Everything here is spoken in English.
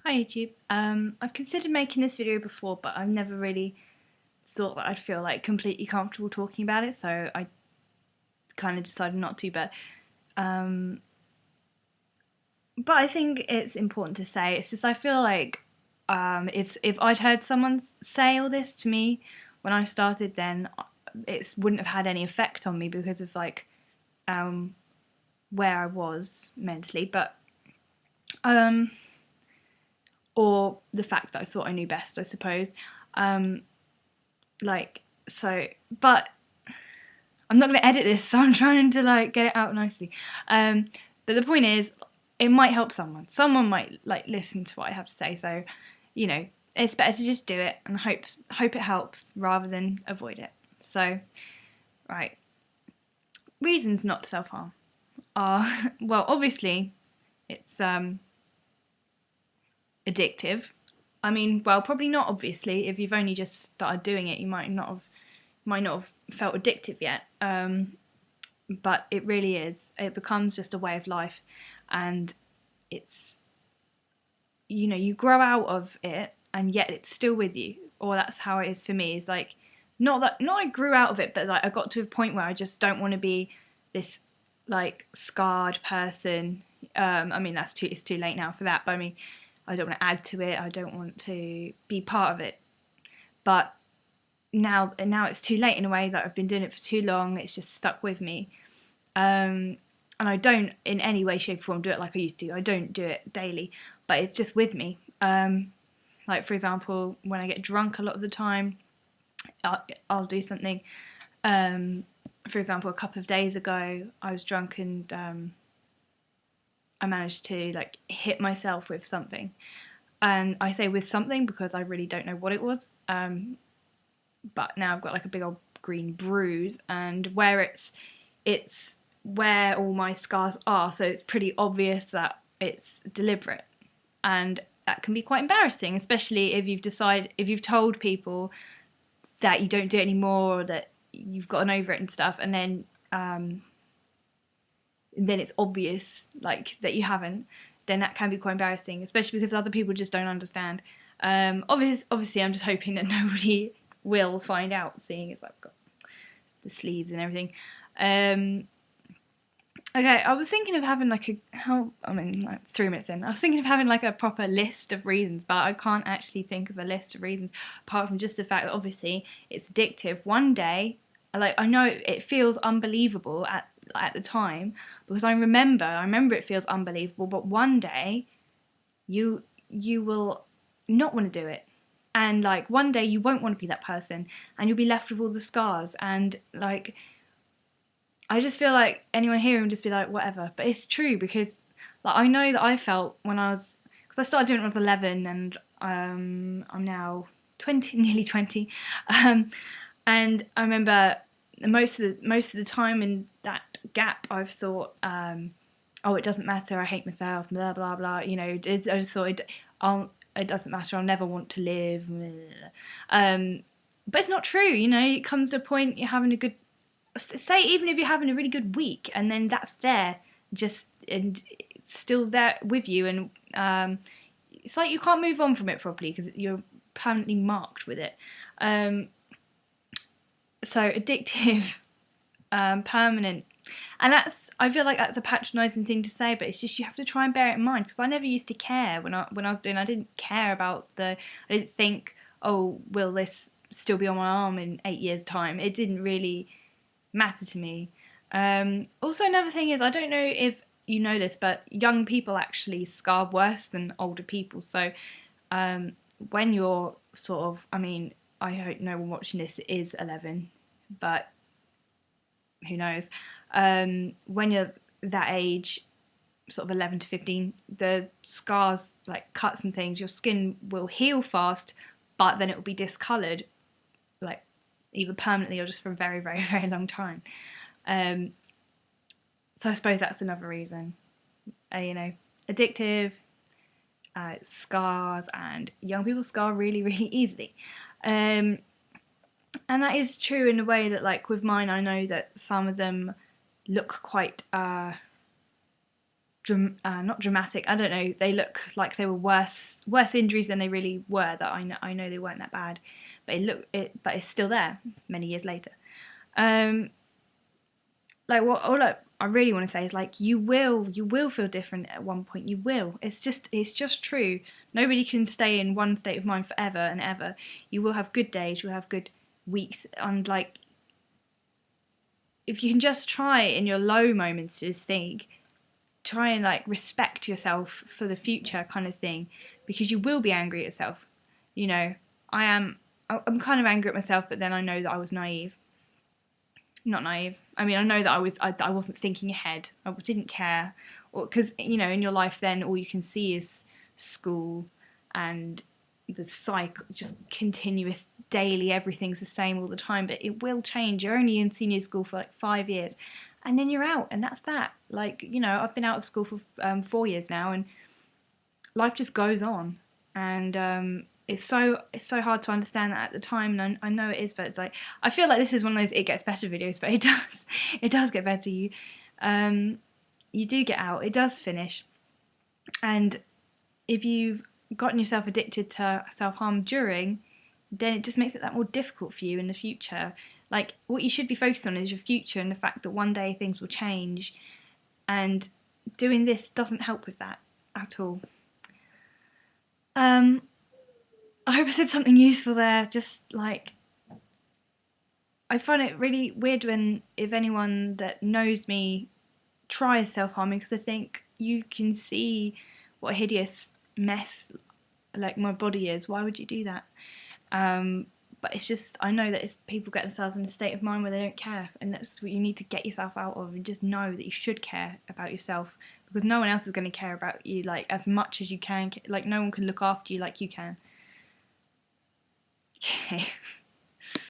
Hi YouTube. I've considered making this video before, but I've never really thought that I'd feel like completely comfortable talking about it, so I kind of decided not to. Um, but I think it's important to say. It's just I feel like if I'd heard someone say all this to me when I started, then it wouldn't have had any effect on me because of um, where I was mentally. But um, or the fact that I thought I knew best, I suppose. Um, like so, but I'm not going to edit this, so I'm trying to get it out nicely. But the point is, it might help someone. Someone might listen to what I have to say. So, you know, it's better to just do it and hope it helps rather than avoid it. So, right, reasons not to self harm are well, obviously, it's addictive. I mean, well, probably not obviously. If you've only just started doing it, you might not have felt addictive yet. But it really is. It becomes just a way of life, and it's you grow out of it, and yet it's still with you. Or that's how it is for me. It's like not I grew out of it, but I got to a point where I just don't want to be this scarred person. I mean it's too late now for that, but I mean I don't want to add to it. I don't want to be part of it. But now it's too late in a way that I've been doing it for too long. It's just stuck with me. And I don't in any way, shape, or form do it like I used to. I don't do it daily, but it's just with me. Like for example, when I get drunk a lot of the time, I'll do something. For example, a couple of days ago, I was drunk and I managed to hit myself with something. And I say with something because I really don't know what it was. But now I've got a big old green bruise, and where it's where all my scars are, so it's pretty obvious that it's deliberate, and that can be quite embarrassing, especially if you've told people that you don't do it anymore or that you've gotten over it and stuff, and then it's obvious that you haven't. Then that can be quite embarrassing, especially because other people just don't understand. Obviously, I'm just hoping that nobody will find out, seeing as I've got the sleeves and everything. Okay, I was thinking of having 3 minutes in, I was thinking of having a proper list of reasons, but I can't actually think of a list of reasons apart from just the fact that obviously it's addictive. One day, I know it feels unbelievable at the time because I remember it feels unbelievable, but one day you will not want to do it. And one day you won't want to be that person and you'll be left with all the scars, and I just feel like anyone here would just be like, whatever. But it's true because I know that I felt when because I started doing it when I was 11, and I'm now 20, nearly 20. And I remember most of the time in that gap, I've thought, oh, it doesn't matter. I hate myself. Blah blah blah. I just thought it doesn't matter. I'll never want to live. But it's not true. It comes to a point you're having a good, say, even if you're having a really good week, and then that's there, just and it's still there with you, and it's like you can't move on from it properly because you're permanently marked with it. So addictive, permanent, and I feel like that's a patronising thing to say, but it's just you have to try and bear it in mind, because I never used to care when I was doing. I didn't care about I didn't think, oh, will this still be on my arm in 8 years' time? It didn't really matter to me. Also, another thing is, I don't know if you know this, but young people actually scar worse than older people. So when you're sort of, I mean, I hope no one watching this is 11, but who knows? When you're that age, sort of 11 to 15, the scars, like cuts and things, your skin will heal fast, but then it will be discoloured, either permanently or just for a very, very, very long time. So I suppose that's another reason. Addictive, scars, and young people scar really, really easily. And that is true in a way that, with mine, I know that some of them look quite not dramatic. I don't know. They look like they were worse injuries than they really were. That I know they weren't that bad, but but it's still there many years later. Like what all I really want to say is like you will feel different at one point. You will. It's just true. Nobody can stay in one state of mind forever and ever. You will have good days. You'll have good weeks, and like if you can just try in your low moments to just think, try and like respect yourself for the future kind of thing, because you will be angry at yourself. You know, I'm kind of angry at myself, but then I know that I was naive. Not naive. I mean, I know that I wasn't thinking ahead. I didn't care, because you know, in your life, then all you can see is school and the cycle, just continuous daily. Everything's the same all the time, but it will change. You're only in senior school for like 5 years, and then you're out, and that's that. Like you know, I've been out of school for 4 years now, and life just goes on, and it's so hard to understand that at the time, and I know it is, but it's like I feel like this is one of those it gets better videos, but it does get better. You do get out, it does finish, and if you've gotten yourself addicted to self-harm during, then it just makes it that more difficult for you in the future. Like what you should be focused on is your future and the fact that one day things will change, and doing this doesn't help with that at all. I hope I said something useful there. Just like I find it really weird when if anyone that knows me tries self-harming, because I think you can see what a hideous mess like my body is. Why would you do that? But it's just I know that it's people get themselves in a state of mind where they don't care, and that's what you need to get yourself out of, and just know that you should care about yourself, because no one else is going to care about you like as much as you can. Like no one can look after you like you can. Okay.